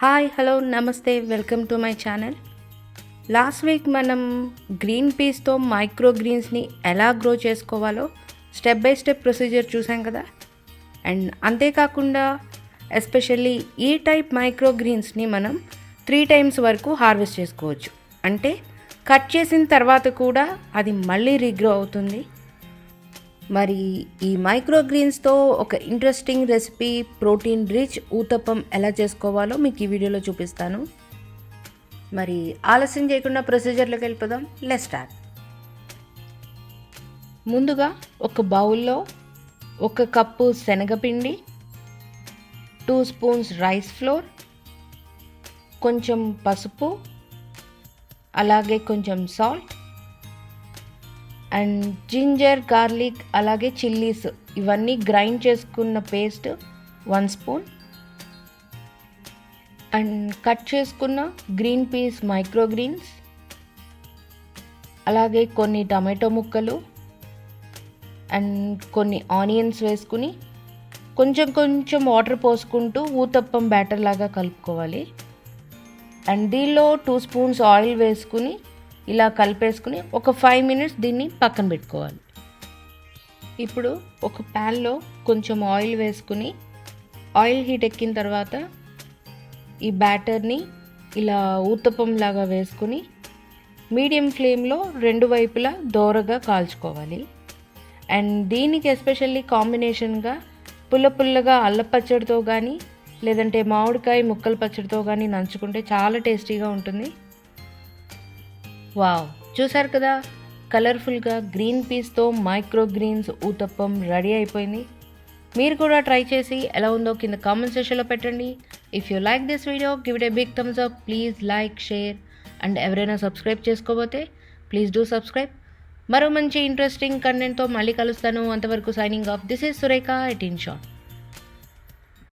Hi hello నమస్తే welcome to my channel. Last week మనం green పీస్తో మైక్రోగ్రీన్స్ని ఎలా గ్రో చేసుకోవాలో స్టెప్ బై స్టెప్ ప్రొసీజర్ చూసాం కదా. అండ్ అంతేకాకుండా ఎస్పెషల్లీ ఈ టైప్ మైక్రోగ్రీన్స్ని మనం 3 times వరకు హార్వెస్ట్ చేసుకోవచ్చు. అంటే కట్ చేసిన తర్వాత కూడా అది మళ్ళీ రీగ్రో అవుతుంది. మరి ఈ మైక్రోగ్రీన్స్తో ఒక interesting recipe protein rich uttapam ఎలా చేసుకోవాలో మీకు ఈ వీడియోలో చూపిస్తాను. మరి ఆలస్యం చేయకుండా ప్రొసీజర్లోకి వెళ్ళిపోదాం. Let's start. ముందుగా ఒక బౌల్లో 1 కప్పు శనగపిండి, 2 spoons రైస్ ఫ్లోర్, కొంచెం పసుపు, అలాగే కొంచెం సాల్ట్ అండ్ జింజర్, గార్లిక్, అలాగే చిల్లీస్ ఇవన్నీ గ్రైండ్ చేసుకున్న పేస్ట్ 1 spoon అండ్ కట్ చేసుకున్న గ్రీన్ పీస్ మైక్రోగ్రీన్స్, అలాగే కొన్ని టమాటో ముక్కలు అండ్ కొన్ని ఆనియన్స్ వేసుకుని కొంచెం కొంచెం వాటర్ పోసుకుంటూ ఊతప్పం బ్యాటర్ లాగా కలుపుకోవాలి. అండ్ దీనిలో 2 spoons ఆయిల్ వేసుకుని ఇలా కలిపేసుకుని ఒక 5 minutes దీన్ని పక్కన పెట్టుకోవాలి. ఇప్పుడు ఒక ప్యాన్లో కొంచెం ఆయిల్ వేసుకుని ఆయిల్ హీట్ ఎక్కిన తర్వాత ఈ బ్యాటర్ని ఇలా ఊతప్పం లాగా వేసుకుని మీడియం ఫ్లేమ్లో 2 వైపులా దోరగా కాల్చుకోవాలి. అండ్ దీనికి ఎస్పెషల్లీ కాంబినేషన్గా పుల్లగా అల్లపచ్చడితో కానీ లేదంటే మామిడికాయ ముక్కల పచ్చడితో కానీ నంచుకుంటే చాలా టేస్టీగా ఉంటుంది. వావ్, చూసారు కదా, కలర్ఫుల్గా గ్రీన్ పీస్తో మైక్రోగ్రీన్స్ ఊతప్పం రెడీ అయిపోయింది. మీరు కూడా ట్రై చేసి ఎలా ఉందో కింద కామెంట్ సెక్షన్లో పెట్టండి. If you like this video give it a big thumbs up. Please like, share and ఎవరైనా సబ్స్క్రైబ్ చేసుకోకపోతే ప్లీజ్ డూ సబ్స్క్రైబ్. మరో మంచి ఇంట్రెస్టింగ్ కంటెంట్తో మళ్ళీ కలుస్తాను. అంతవరకు signing off. This is Surekha at in short.